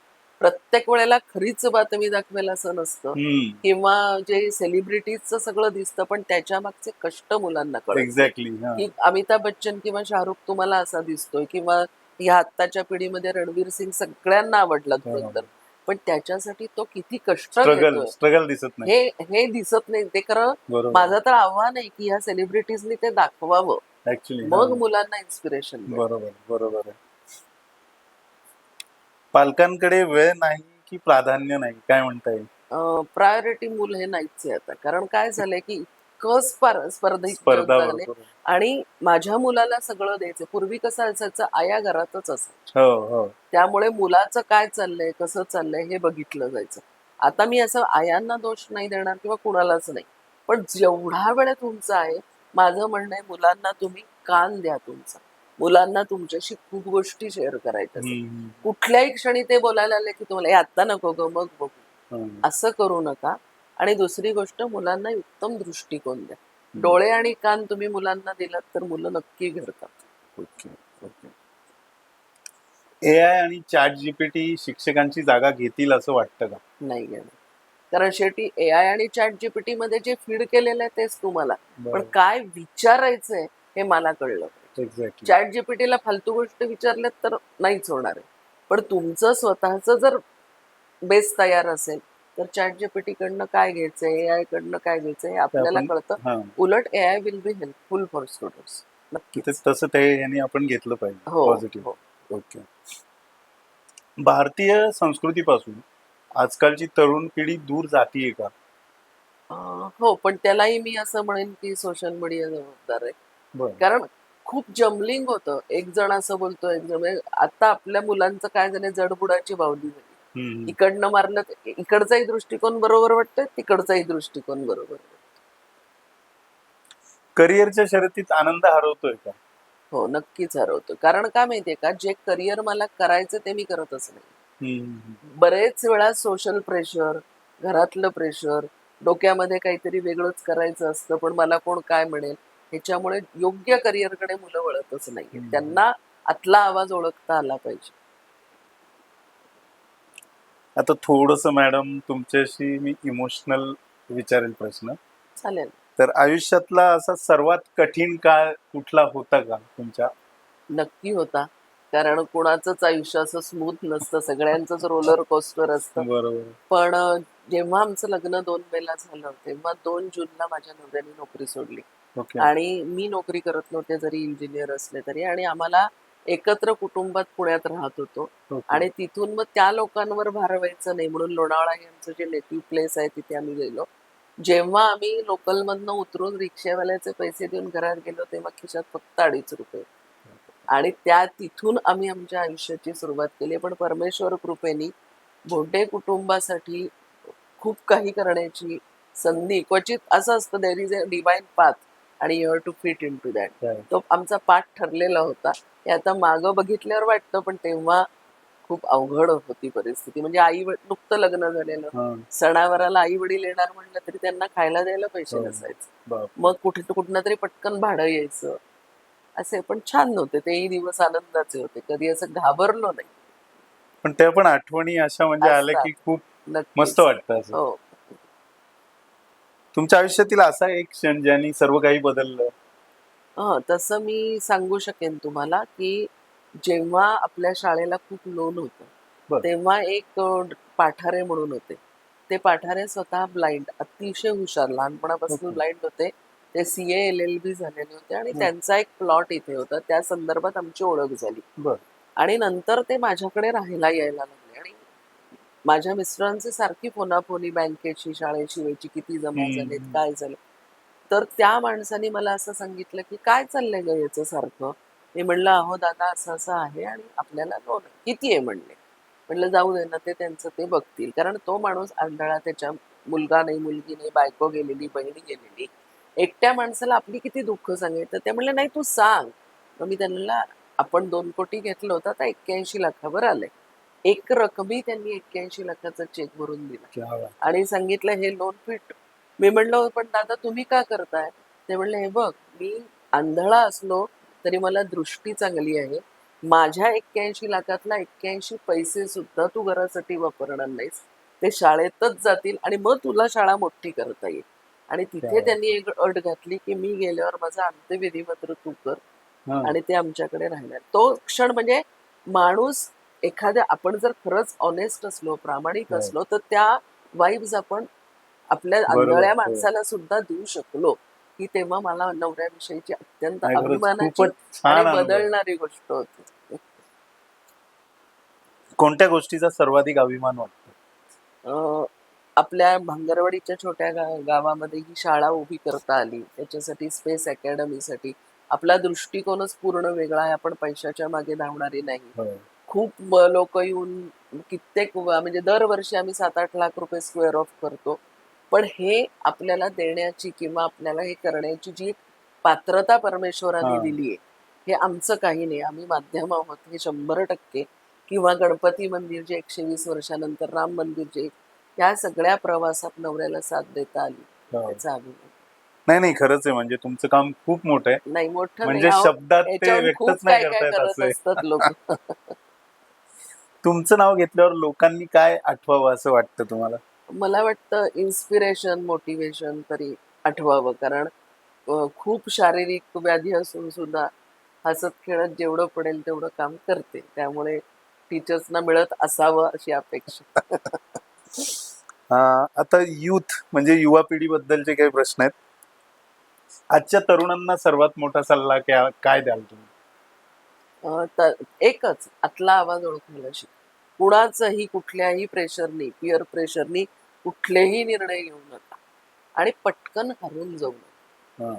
प्रत्येक वेळेला खरीच बातमी दाखवेल असं नसतं हम्म किंवा जे सेलिब्रिटीजचं सगळं दिसतं पण त्याच्या मागचे कष्ट मुलांना कळत नाही. एक्झॅक्टली. हा, की अमिताभ बच्चन किंवा शाहरुख तुम्हाला असा दिसतोय किंवा ह्या आत्ताच्या पिढीमध्ये रणवीर सिंग सगळ्यांना आवडला धुरंधर. पण त्याच्यासाठी तो किती कष्ट स्ट्रगल घेतोय स्ट्रगल दिसत नाही. हे हे दिसत नाही. ते खरं बरोबर, माझं तर आव्हान आहे की ह्या सेलिब्रिटीजनी ते दाखवावं. ऍक्च्युली. हा, मग मुलांना इन्स्पिरेशन मिळेल. बरोबर बरोबर आहे. पालकांकडे वेळ नाही की प्राधान्य नाही, काय म्हणता येईल? प्रायोरिटी मूल हे नाहीच आहे आता. कारण काय झालंय की इतकं स्पर्धिक जग स्पर्धा झालंय भरपूर. आणि माझ्या मुलाला सगळं द्यायचं. पूर्वी कसं असायचं आया घरातच असायच्या. हो हो. त्यामुळे मुलाचं काय चाललंय कसं चाललंय हे बघितलं जायचं. आता मी असं आयांना दोष नाही देणार किंवा कुणालाच नाही. पण जेवढा वेळ तुमचा आहे माझं म्हणणं आहे मुलांना तुम्ही कान द्या तुमचा. मुलांना तुमच्याशी खूप गोष्टी शेअर करायच्या असतात. हम्म, कुठल्याही क्षणी ते बोलायला आले की तुम्हाला हे आत्ता नको ग मग बघू हम्म. असं करू नका. आणि दुसरी गोष्ट मुलांना उत्तम दृष्टिकोन द्या. डोळे आणि कान तुम्ही मुलांना दिलात तर मुलं नक्की घडतात. Okay okay. एआय आणि चॅट जीपीटी शिक्षकांची जागा घेतील असं वाटतं का? नाही घेणार. कारण शेवटी एआय आणि चॅट जीपीटी मध्ये जे फीड केलेलं आहे तेच तुम्हाला. पण बरोबर. काय विचारायचंय हे मला कळलं. एक्झॅक्टली. चॅट जीपीटीला फालतू गोष्ट विचारल्यात तर नाहीच होणार आहे. पण तुमचं स्वतःचं जर बेस तयार असेल तर चॅट जीपीटी कडनं काय घ्यायचंय एआय कडनं काय घ्यायचंय हे आपल्याला आपण कळतं. हा, उलट AI will be helpful for students. नक्कीच. तसं ते यांनी आपण घेतलं पाहिजे हो पॉझिटिव्ह. हो. ओके. भारतीय संस्कृतीपासून आजकालची तरुण पिढी दूर जातीये का? हो पण त्यालाही मी असं म्हणेन की सोशल मीडिया जबाबदार आहे. बरं. कारण खूप जमलिंग होतं. एक जण असं बोलतो एक जण म्हणजे आता आपल्या मुलांचं काय झालं जडबुडाची बावली झाली. हम्म. इकडनं मारलं तर इकडचाही दृष्टिकोन बरोबर वाटतोय तिकडचाही दृष्टिकोन बरोबर वाटतोय. करिअरच्या शर्यतीत आनंद हरवतोय का? हो नक्कीच हरवतो. कारण का माहितीये का जे करिअर मला करायचं ते मी करतच नाही. हम्म. बरेच वेळा सोशल प्रेशर, घरातलं प्रेशर, डोक्यामध्ये काहीतरी वेगळंच करायचं असतं पण मला कोण काय म्हणेल ह्याच्यामुळे योग्य करिअरकडे मुलं वळतच नाहीये. त्यांना आतला आवाज ओळखता आला पाहिजे. आता थोडस मॅडम तुमच्याशी मी इमोशनल विचारेल प्रश्न. चालेल. तर आयुष्यातला असा सर्वात कठीण काळ कुठला होता का तुमच्या? नक्की होता. कारण कुणाचंच आयुष्य असं स्मूथ नसतं. सगळ्यांचंच रोलर कोस्टर असतं. बरोबर. पण जेव्हा आमचं लग्न 2 मेला झालं तेव्हा 2 जूनला माझ्या नवऱ्याने नोकरी सोडली. ओके. आणि मी नोकरी करत नव्हते जरी इंजिनियर असले तरी आणि आम्हाला एकत्र कुटुंबात पुण्यात राहत होतो. ओके. आणि तिथून मग त्या लोकांवर भार व्हायचं नाही म्हणून लोणावळा हे आमचं जे नेटिव्ह प्लेस आहे तिथे आम्ही गेलो. जेव्हा आम्ही लोकलमधनं उतरून रिक्षावाल्याचे पैसे देऊन घरात गेलो तेव्हा खिशात फक्त ₹2.50 आणि त्या तिथून आम्ही आमच्या आयुष्याची सुरुवात केली. पण परमेश्वर कृपेने भोंडे कुटुंबासाठी खूप काही करण्याची संधी क्वचित असं असतं there is a divine path आणि you have to fit into that. Right. तो आमचा पाठ ठरलेला होता. हे आता मागं बघितल्यावर वाटतं पण तेव्हा खूप अवघड होती परिस्थिती. म्हणजे नुकतं लग्न झालेलं. हा. सणावाराला आई वडील येणार म्हटलं तरी त्यांना खायला द्यायला पैसे हो. नसायचे. बापरे. मग कुठनं तरी पटकन भाडं यायचं. असे पण छान नव्हते. तेही दिवस आनंदाचे होते. कधी असं घाबरलो नाही. पण त्या पण आठवणी अशा म्हणजे आल्या असतात. की खूप नक्कीच. मस्त वाटतं असं. हो. तुमच्या आयुष्यातील असा एक क्षण ज्याने सर्व काही बदललं? तसं मी सांगू शकेन तुम्हाला, की जेव्हा आपल्या शाळेला खूप लोन होतं, बरं. तेव्हा एक पाठारे म्हणून होते. ते पाठारे स्वतः ब्लाइंड, अतिशय हुशार, लहानपणापासून ओके. ब्लाइंड होते. ते CA LLB झालेले होते आणि हं. त्यांचा एक प्लॉट इथे होता. त्या संदर्भात आमची ओळख झाली. बरं. आणि नंतर ते माझ्याकडे राहायला यायला लागले आणि माझ्या मिस्टरांची सारखी फोनाफोनी बँकेची, शाळेची व्हायची, किती जमा झालेत, हम्म. काय झालं. तर त्या माणसाने मला असं सांगितलं, की "काय चाललंय गं याचं सारखं?" मी म्हणलं, "अहो दादा असं-असं आहे आणि आपल्याला लोन आहे." "किती आहे?" म्हणले. म्हणलं, "जाऊ दे ना, ते त्यांचं ते बघतील." कारण तो माणूस आंधळा, त्याच्या मुलगा नाही, मुलगी नाही, बायको गेलेली, बहिणी गेलेली. एकट्या माणसाला आपली किती दुःख सांगायचं. ते म्हणले नाही तू सांग. मग मी त्यांना आपण 2 कोटी घेतलं होतं आता 81 लाखावर आलंय. एक रकमी त्यांनी 81 लाखाचा चेक भरून दिला क्या बात. आणि सांगितलं हे लोन फिट. मी म्हणलं पण दादा तुम्ही का करताय? ते म्हणले हे बघ मी आंधळा असलो तरी मला दृष्टी चांगली आहे. माझ्या 81 लाखातला 81 पैसे सुद्धा तू घरासाठी वापरणार नाहीस. ते शाळेतच जातील आणि मग तुला शाळा मोठी करता येईल. आणि तिथे क्या त्यांनी एक अट घातली की मी गेल्यावर माझा अंत्यविधी मात्र तू कर हा. आणि ते आमच्याकडे राहणार. तो क्षण म्हणजे माणूस एखाद्या आपण जर खरंच ऑनेस्ट असलो प्रामाणिक हो. असलो तर त्या वाईब्स आपण आपल्या बरोबर, आंधळ्या हो. माणसाला सुद्धा देऊ शकलो की तेव्हा मला नवऱ्याविषयीची अत्यंत नाही, खरंच अभिमानाची खूपच छान आणि अनुभव. बदलणारी गोष्ट होती. कोणत्या गोष्टीचा सर्वाधिक अभिमान वाटतो? अं, आपल्या भांगरवाडीच्या छोट्या गावामध्ये ही शाळा उभी करता आली. त्याच्यासाठी स्पेस अकॅडमीसाठी आपला दृष्टिकोनच पूर्ण वेगळा आहे. आपण पैशाच्या मागे धावणारे नाही. हो. खूप लोक येऊन कित्येक म्हणजे दरवर्षी आम्ही 7-8 लाख रुपये स्क्वेअर ऑफ करतो. पण हे आपल्याला देण्याची किंवा आपल्याला हे करण्याची जी पात्रता परमेश्वराने हा. दिली आहे हे आमचं काही नाही. आम्ही माध्यम आहोत हे 100%. किंवा गणपती मंदिर जे 120 वर्षानंतर, राम मंदिर जे, या सगळ्या प्रवासात नवऱ्याला साथ देता आली हो. त्याचा अभिमान. नाही नाही, खरंच आहे. म्हणजे तुमचं काम खूप मोठं आहे. नाही मोठं नाही म्हणजे अहो, शब्दात ते याच्याहून व्यक्तच खूप नाही काय काय करता येत करत असे. असतात लोक. तुमचं नाव घेतल्यावर लोकांनी काय आठवावं असं वाटतं तुम्हाला? मला वाटतं इन्स्पिरेशन, मोटिवेशन तरी आठवावं. कारण खूप शारीरिक व्याधी असून सुद्धा हसत खेळत जेवढं पडेल तेवढं काम करते. त्यामुळे टीचर्सना मिळत असावं अशी अपेक्षा. आता युथ म्हणजे युवा पिढीबद्दलचे काही प्रश्न आहेत. आजच्या तरुणांना सर्वात मोठा सल्ला काय द्याल तुम्ही? तर एकच आतला आवाज ओळखायला शिक. कुणाचंही कुठल्याही प्रेशरनी, पिअर प्रेशरनी कुठलेही निर्णय घेऊ नका आणि पटकन हरून जाऊ नका. हा.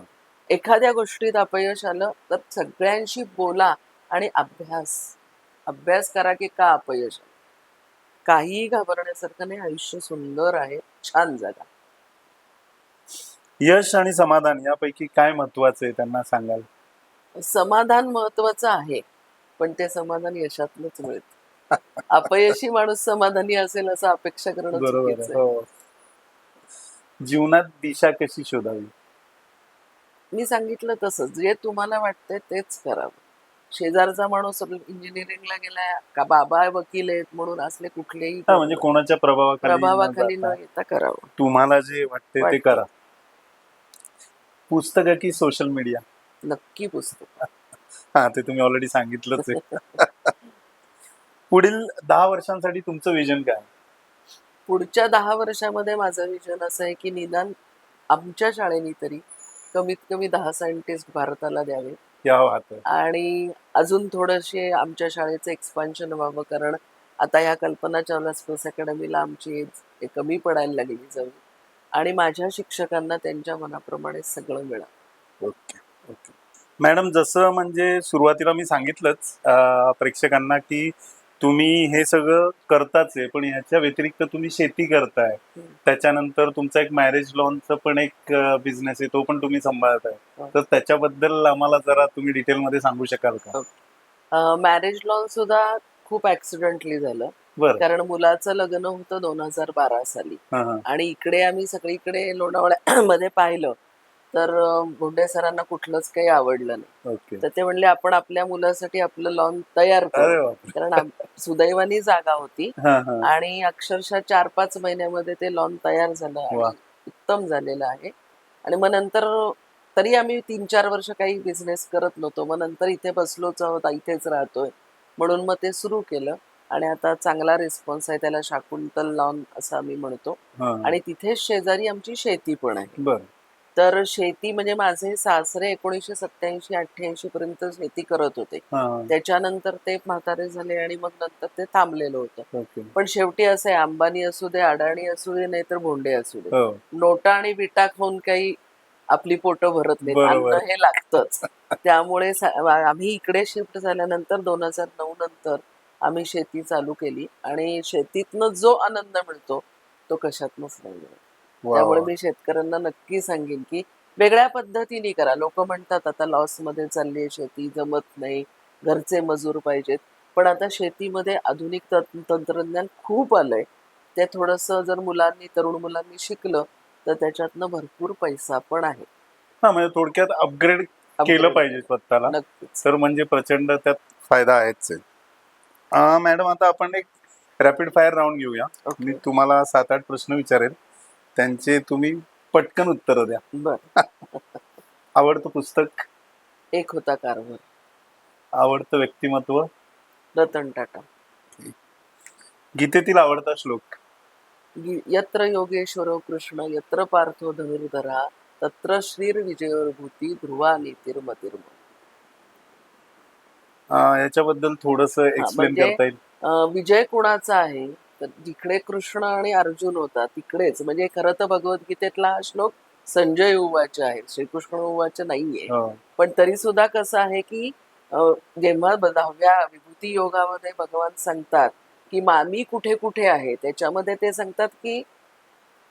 एखाद्या गोष्टीत अपयश आलं तर सगळ्यांशी बोला आणि अभ्यास करा की का अपयश आलं. काहीही घाबरण्यासारखं नाही. आयुष्य सुंदर आहे. छान जगा. यश आणि समाधान यापैकी काय महत्वाचं आहे त्यांना सांगाल? समाधान महत्वाचं आहे पण ते समाधान यशातूनच मिळतं. अपयशी माणूस समाधानी असेल असं अपेक्षा करणं बरोबर आहे. चुकीचं आहे. हो. जीवनात दिशा कशी शोधावी? मी सांगितलं तसंच जे तुम्हाला वाटतंय तेच करावं. शेजारचा माणूस इंजिनिअरिंगला गेलाय का बाबा वकील आहेत म्हणून असले कुठलेही हा, म्हणजे कोणाच्या प्रभावाखाली न जाता येता करावं. तुम्हाला जे वाटते ते वाटते. करा. पुस्तकं की सोशल मीडिया? नक्की पुस्तक. हा, ते तुम्ही ऑलरेडी सांगितलंच आहे. पुढील 10 वर्षांसाठी तुमचं विजन काय? पुढच्या 10 वर्षामध्ये माझं विजन असं आहे की निदान आमच्या शाळेने तरी कमीत कमी 10 सायंटिस्ट भारताला द्यावे या हात आणि अजून थोडेसे आमच्या शाळेचं एक्सपान्शन व्हावं. कारण आता ह्या कल्पना चावला स्पेस अकॅडमीला आमची एज कमी पडायला लागली जाऊ आणि माझ्या शिक्षकांना त्यांच्या मनाप्रमाणे सगळं मिळावं. ओके ओके मॅडम, जसं म्हणजे सुरुवातीला मी सांगितलंच प्रेक्षकांना की तुम्ही हे सगळं करताच आहे, पण ह्याच्या व्यतिरिक्त तुम्ही शेती करताय, त्याच्यानंतर तुमचा एक मॅरेज लॉनचा पण एक बिझनेस आहे, तो पण तुम्ही सांभाळताय. तर त्याच्याबद्दल आम्हाला जरा तुम्ही डिटेलमध्ये सांगू शकाल का? मॅरेज लॉन सुद्धा खूप ऍक्सिडेंटली झालं. बरं. कारण मुलाचं लग्न होतं 2012 साली हा, हा. आणि इकडे आम्ही सगळीकडे लोणावळ्यामध्ये पाहिलं तर भोंडे सरांना कुठलंच काही आवडलं नाही. ओके. तर ते म्हणले आपण आपल्या मुलासाठी आपलं लॉन तयार अरे करू. बापरे. कारण सुदैवानी जागा होती हा, हा. आणि अक्षरशः 4-5 महिन्यामध्ये ते लॉन तयार झालं वा. आणि उत्तम झालेलं आहे. आणि मग नंतर तरी आम्ही 3-4 वर्ष काही बिझनेस करत नव्हतो. मग नंतर इथे बसलोच आहोत, इथेच राहतोय म्हणून मग ते सुरू केलं आणि आता चांगला रिस्पॉन्स आहे. त्याला शाकुंतल लॉन असं आम्ही म्हणतो. हा. आणि तिथेच शेजारी आमची शेती पण आहे. बरं. तर शेती म्हणजे माझे सासरे 1987-88 पर्यंत शेती करत होते. हा. त्याच्यानंतर ते म्हातारे झाले आणि मग नंतर ते थांबलेलं होतं. ओके. पण शेवटी असं आहे, अंबानी असू दे, अडाणी असू दे, नाहीतर भोंडे असू दे, हो. नोटा आणि बिटा खाऊन काही आपली पोटं भरत नाहीत. बरोबर. अन्न हे लागतंच. त्यामुळे आम्ही इकडे शिफ्ट झाल्यानंतर 2009 नंतर आम्ही शेती चालू केली आणि शेतीतनं जो आनंद मिळतो तो कशातनच नाही मिळत. वा, त्यामुळे वा. मी शेतकऱ्यांना नक्की सांगेन की वेगळ्या पद्धतीने करा. लोक म्हणतात आता लॉस मध्ये चालली आहे शेती, जमत नाही, घरचे मजूर पाहिजेत. पण आता शेतीमध्ये आधुनिक तंत्रज्ञान खूप आलंय. ते थोडंसं जर मुलांनी, तरुण मुलांनी शिकलं तर त्याच्यातनं भरपूर पैसा पण आहे. हा, म्हणजे थोडक्यात अपग्रेड केलं अपग्रेड पाहिजे स्वतःला, नक्कीच. तर म्हणजे प्रचंड त्यात फायदा आहेच आहे. मॅडम, आता आपण एक रॅपिड फायर राऊंड घेऊया. मी ओके. तुम्हाला 7-8 प्रश्न विचारेल, त्यांचे तुम्ही पटकन उत्तरं द्या. बर. आवडतं पुस्तक, एक होता कारभार. आवडतं व्यक्तिमत्व, रतन टाटा. गीतेतील आवडता श्लोक, यत्र योगेश्वरो कृष्ण यत्र पार्थो धनुर्धरा तत्र श्रीर्विजयोर्भूती ध्रुवा नीतिर्मतिर्म. याच्याबद्दल थोडस हा एक्सप्लेन म्हणजे करता येईल? विजय कुणाचा आहे तर जिकडे कृष्ण आणि अर्जुन होता तिकडेच. म्हणजे खरं तर भगवद्गीतेतला हा श्लोक संजय उवाच आहे, श्रीकृष्ण उवाच नाहीये. हो. पण तरी सुद्धा कसं आहे की जेव्हा 10व्या विभूती योगामध्ये भगवान सांगतात की मामी कुठे कुठे आहे, त्याच्यामध्ये ते सांगतात की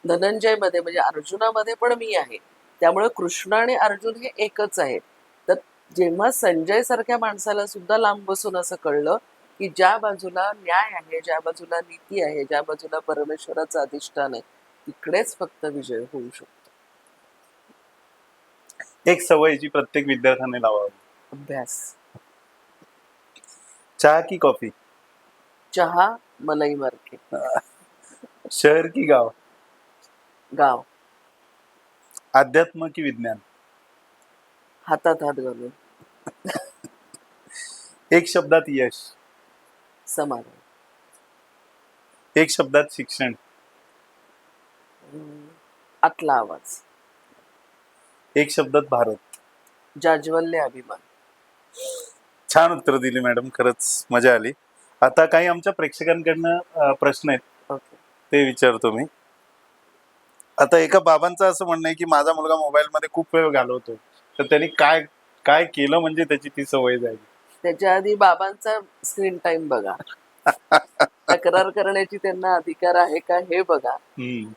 धनंजय मध्ये म्हणजे अर्जुनामध्ये पण मी आहे. त्यामुळे कृष्ण आणि अर्जुन हे एकच आहेत. तर जेव्हा संजय सारख्या माणसाला सुद्धा लांब बसून असं कळलं की ज्या बाजूला न्याय आहे, ज्या बाजूला नीती आहे, ज्या बाजूला परमेश्वराचं अधिष्ठान आहे, तिकडेच फक्त विजय होऊ शकतो. एक सवय जी प्रत्येक विद्यार्थ्याने लावावी, अभ्यास. चहा की कॉफी, चहा, मलाई मार्के. शहर की गाव, गाव. अध्यात्म की विज्ञान, हातात हात घालून. एक शब्दात यश, समाधान. एक शब्दात शिक्षण, आतला आवाज. एक शब्दात भारत. जाज्वल्य अभिमान. छान उत्तर दिली मॅडम, खरंच मजा आली. आता काही आमच्या प्रेक्षकांकडनं प्रश्न आहेत, ओके. ते विचारतो मी. आता एका बाबांचं असं म्हणणं आहे की माझा मुलगा मोबाईल मध्ये खूप वेळ घालवतो, तर त्यांनी काय काय केलं म्हणजे त्याची ती सवय जाईल? त्याच्या आधी बाबांचा स्क्रीन टाइम बघा. तक्रार करण्याची त्यांना अधिकार आहे का हे बघा.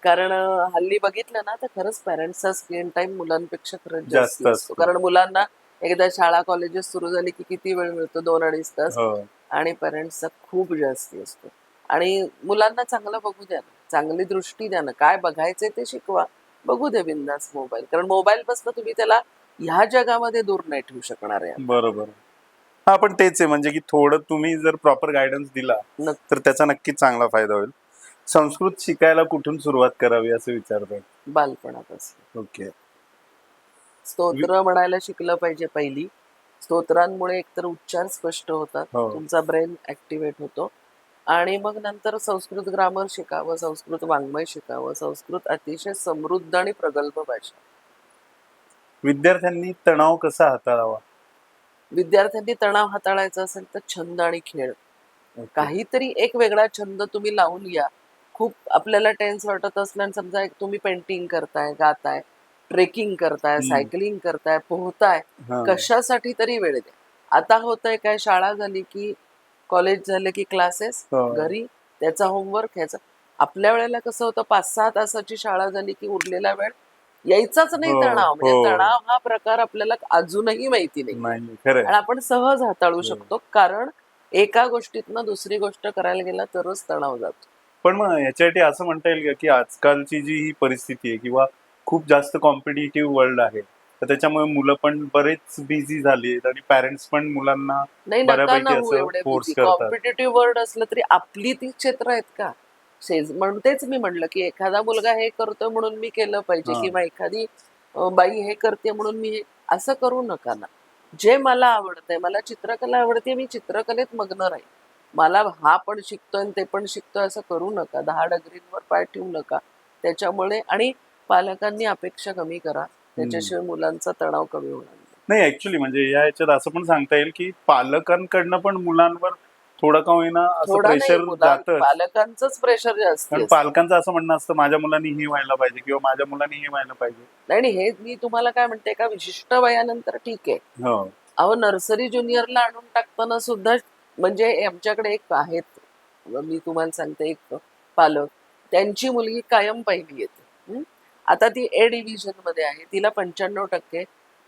कारण हल्ली बघितलं ना तर खरंच पॅरेंट्सचा स्क्रीन टाइम मुलांपेक्षा खरंच जास्त जास्त असतो. असतो. कारण मुलांना एकदा शाळा कॉलेजेस सुरू झाली की किती वेळ मिळतो? 2-2.5 तास. हो. आणि पॅरेंट्सचा खूप जास्ती असतो. आणि मुलांना चांगलं बघू द्या ना, चांगली दृष्टी द्या ना, काय बघायचंय ते शिकवा. बघू दे बिंदास मोबाईल. कारण मोबाईल पासून तुम्ही त्याला ह्या जगामध्ये दूर नाही ठेवू शकणार आहे. बरोबर. हा, पण तेच आहे, म्हणजे की थोडं तुम्ही जर प्रॉपर गायडन्स दिला तर त्याचा नक्कीच चांगला फायदा होईल. संस्कृत शिकायला कुठून सुरुवात करावी असं विचारतोय? बालपणापासून. ओके. स्तोत्र म्हणायला शिकलं पाहिजे पहिली. स्तोत्रांमुळे एकतर उच्चार स्पष्ट होतात, हो. तुमचा ब्रेन ऍक्टिव्हेट होतो. आणि मग नंतर संस्कृत ग्रामर शिकावं, संस्कृत वाङ्मय शिकावं. संस्कृत अतिशय समृद्ध आणि प्रगल्भ भाषा. विद्यार्थ्यांनी तणाव कसा हाताळावा? विद्यार्थ्यांनी तणाव हाताळायचा असेल तर छंद आणि खेळ. काहीतरी एक वेगळा छंद तुम्ही लावून या. खूप आपल्याला टेन्स वाटत असलं आणि समजा एक तुम्ही पेंटिंग करताय, गाताय, ट्रेकिंग करताय, सायकलिंग करताय, पोहताय, कशासाठी तरी वेळ द्या. आता होतंय काय, शाळा झाली की कॉलेज झाले की क्लासेस, घरी त्याचा होमवर्क, ह्याचा. आपल्या वेळेला कसं होतं, 5-6 तासाची शाळा झाली की उरलेला वेळ यायचाच नाही तणाव. म्हणजे तणाव हा प्रकार आपल्याला अजूनही माहिती नाही. आणि आपण सहज हाताळू शकतो, कारण एका गोष्टीतनं दुसरी गोष्ट करायला गेला तरच तणाव जातो. पण मग याच्यासाठी असं म्हणता येईल का की आजकालची जी ही परिस्थिती आहे किंवा खूप जास्त कॉम्पिटिटिव्ह वर्ल्ड आहे, तर त्याच्यामुळे मुलं पण बरेच बिझी झाली आणि पॅरेंट्स पण मुलांना नाही, नका ना बऱ्यापैकी होऊ असं एवढे फोर्स बिझी. करतात? कॉम्पिटेटिव्ह वर्ल्ड असलं तरी आपली ती क्षेत्र आहेत का? म्हणतेच मी म्हणलं की एखादा मुलगा हे करतोय म्हणून मी केलं पाहिजे, किंवा एखादी बाई हे करते म्हणून मी असं करू नका ना. जे मला आवडतंय, मला चित्रकला आवडते, मी चित्रकलेत मग्न राहील. मला हा पण शिकतोय आणि ते पण शिकतोय असं करू नका. 10 डगरींवर पाय ठेवू नका त्याच्यामुळे. आणि पालकांनी अपेक्षा कमी करा, त्याच्याशिवाय मुलांचा तणाव कमी होणार नाही. ऍक्च्युली म्हणजे या याच्यात असं पण सांगता येईल की पालकांकडनं पण मुलांवर थोडं का होईना असं प्रेशर जातं. पालकांचंच प्रेशर जास्त. कारण पालकांचं असं म्हणणं असतं माझ्या मुलांनी हे व्हायला पाहिजे किंवा माझ्या मुलांनी हे व्हायला पाहिजे. नाही, हे मी तुम्हाला काय म्हणते, का विशिष्ट वयानंतर ठीक आहे. अहो, नर्सरी ज्युनियरला आणून टाकताना सुद्धा, म्हणजे आमच्याकडे एक आहेत, मी तुम्हाला सांगते, एक पालक, त्यांची मुलगी कायम पहिली येते आता ती ए डिव्हिजन मध्ये आहे, तिला 95%.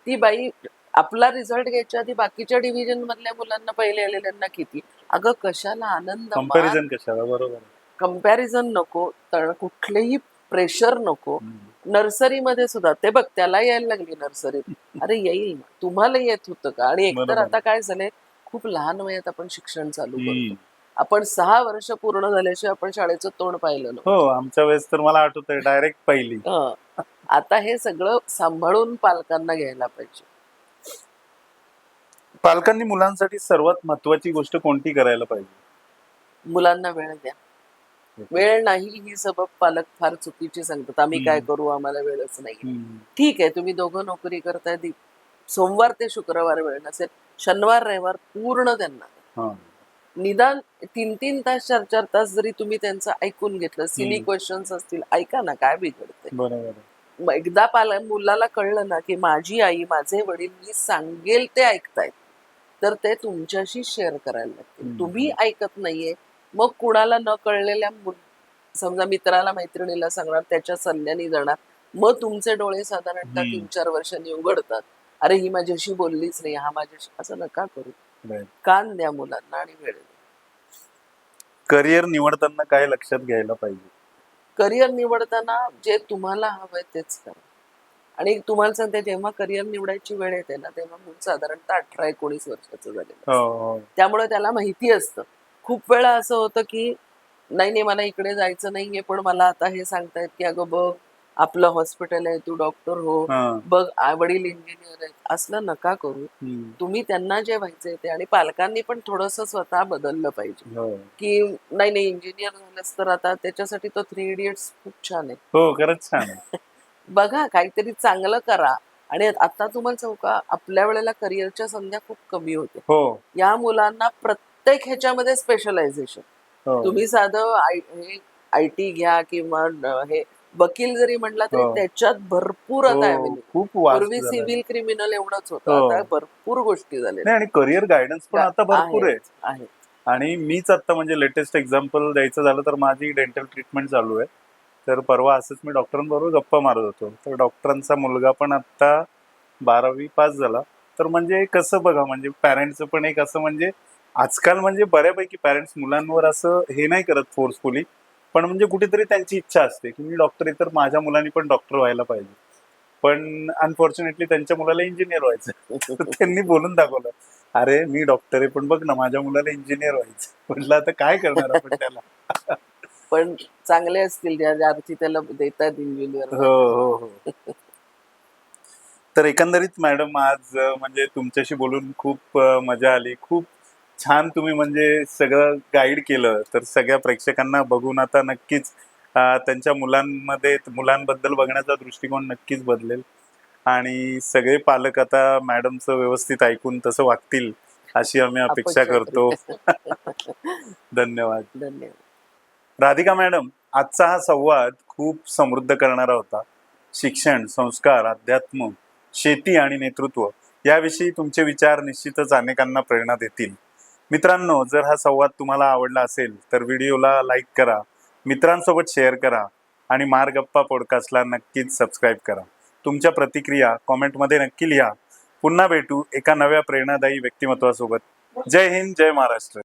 ती बाई आपला रिझल्ट घ्यायच्या आधी बाकीच्या डिव्हिजन मधल्या मुलांना पहिले आलेल्यांना किती. अगं कशाला आनंद मान, कम्पॅरिझन कशाला, बरोबर आहे. कम्पॅरिझन नको, कुठलेही प्रेशर नको. हम्म. नर्सरीमध्ये सुद्धा ते बघ, त्याला यायला लागली नर्सरीत. अरे येईल ना, तुम्हाला येत होतं का? आणि एकतर बरोबर. आता काय झालंय, खूप लहान वयात आपण शिक्षण चालू करतो. हम्म. आपण 6 वर्ष पूर्ण झाल्याशिवाय आपण शाळेचं तोंड पाहिलं नव्हतं. हो, आमच्या वेळेस तर मला आठवतंय डायरेक्ट पहिली. हं. आता हे सगळं सांभाळून पालकांना घ्यायला पाहिजे. पालकांनी मुलांसाठी सर्वात महत्वाची गोष्ट कोणती करायला पाहिजे? मुलांना वेळ द्या. वेळ नाही ही सबब पालक फार चुकीची सांगतात. आम्ही काय करू, आम्हाला वेळच नाही. हम्म. ठीक आहे, तुम्ही दोघं नोकरी करताय, सोमवार ते शुक्रवार वेळ नसेल, शनिवार रविवार पूर्ण त्यांना द्या. हा. निदान 3-3 तास 4-4 तास जरी तुम्ही त्यांचं ऐकून घेतलं, सिली क्वेश्चन्स असतील, ऐका ना, काय बिघडते. बरोबर आहे. मग एकदा मुलाला कळलं ना की माझी आई, माझे वडील मी सांगेल ते ऐकतायत, तर ते तुमच्याशी शेअर करायला लागतील. तुम्ही ऐकत नाहीये, मग कुणाला न कळलेल्या समजा मित्राला मैत्रिणीला सांगणार, त्याच्या सल्ल्याने जाणार, मग तुमचे डोळे साधारणतः 3-4 वर्षांनी उघडतात. अरे ही माझ्याशी बोललीच नाही, हा माझ्याशी. असं नका करू. कान द्या मुलांना आणि वेळ द्या. करिअर निवडताना काय लक्षात घ्यायला पाहिजे? करिअर निवडताना जे तुम्हाला हवंय तेच करा. आणि तुम्हाला सांगते, जेव्हा करिअर निवडायची वेळ येते ना, तेव्हा मूल साधारणतः 18-19 वर्षाचं झालेलं असतं. त्यामुळे त्याला माहिती असतं. खूप वेळा असं होतं की नाही मला इकडे जायचं नाहीये, पण मला आता हे सांगतायत की अगं बघ, आपलं हॉस्पिटल आहे, तू डॉक्टर हो, बघ वडील इंजिनियर आहेत. असलं नका करू. तुम्ही त्यांना जे व्हायचंय ते, आणि पालकांनी पण थोडंसं स्वतः बदललं पाहिजे की नाही इंजिनियर झालंस तर आता त्याच्यासाठी तो 3 इडियट्स खूप छान आहे. हो, खरंच छान आहे. बघा, काहीतरी चांगलं करा. आणि आता तुम्हाला सांगू का, आपल्या वेळेला करिअरच्या संध्या खूप कमी होत्या. या मुलांना प्रत्येक ह्याच्यामध्ये स्पेशलायझेशन. तुम्ही साधं IT घ्या किंवा हे वकील जरी म्हणला तरी त्याच्यात भरपूर आता खूप पूर्वी सिव्हिल क्रिमिनल एवढंच होतं, आता भरपूर गोष्टी झाल्या. आणि करिअर गायडन्स पण आता भरपूर आहे. आणि मीच आता म्हणजे लेटेस्ट एक्झाम्पल द्यायचं झालं तर माझी डेंटल ट्रीटमेंट चालू आहे. तर परवा असंच मी डॉक्टरांबरोबर गप्पा मारत होतो, तर डॉक्टरांचा मुलगा पण आता 12वी पास झाला. तर म्हणजे कसं बघा, म्हणजे पॅरेंट्सचं पण एक असं, म्हणजे आजकाल म्हणजे बऱ्यापैकी पॅरेंट्स मुलांवर असं हे नाही करत फोर्सफुली, पण म्हणजे कुठेतरी त्यांची इच्छा असते की मी डॉक्टर आहे तर माझ्या मुलांनी पण डॉक्टर व्हायला पाहिजे. पण अनफॉर्च्युनेटली त्यांच्या मुलाला इंजिनियर व्हायचं. त्यांनी बोलून दाखवलं, अरे मी डॉक्टर आहे पण बघ ना, माझ्या मुलाला इंजिनियर व्हायचं. म्हटलं आता काय करणार आपण त्याला. पण चांगले असतील ज्या अर्थी त्याला देतात इंजिनियर. हो. तर एकंदरीत मॅडम, आज म्हणजे तुमच्याशी बोलून खूप मजा आली. खूप छान तुम्ही म्हणजे सगळं गाईड केलं. तर सगळ्या प्रेक्षकांना बघून आता नक्कीच त्यांच्या मुलांबद्दल बघण्याचा दृष्टिकोन नक्कीच बदलेल. आणि सगळे पालक आता मॅडमचं व्यवस्थित ऐकून तसं वागतील अशी आम्ही अपेक्षा करतो. धन्यवाद. राधिका मॅडम, आजचा हा संवाद खूप समृद्ध करणारा होता. शिक्षण, संस्कार, अध्यात्म, शेती आणि नेतृत्व याविषयी तुमचे विचार निश्चितच अनेकांना प्रेरणा देतील. मित्रांनो, जर हा संवाद तुम्हाला आवडला असेल तर व्हिडिओला लाईक करा, मित्रांसोबत शेअर करा आणि मार्गप्पा पॉडकास्टला नक्कीच सबस्क्राईब करा. तुमच्या प्रतिक्रिया कॉमेंटमध्ये नक्की लिहा. पुन्हा भेटू एका नव्या प्रेरणादायी व्यक्तिमत्वासोबत. जय हिंद, जय महाराष्ट्र.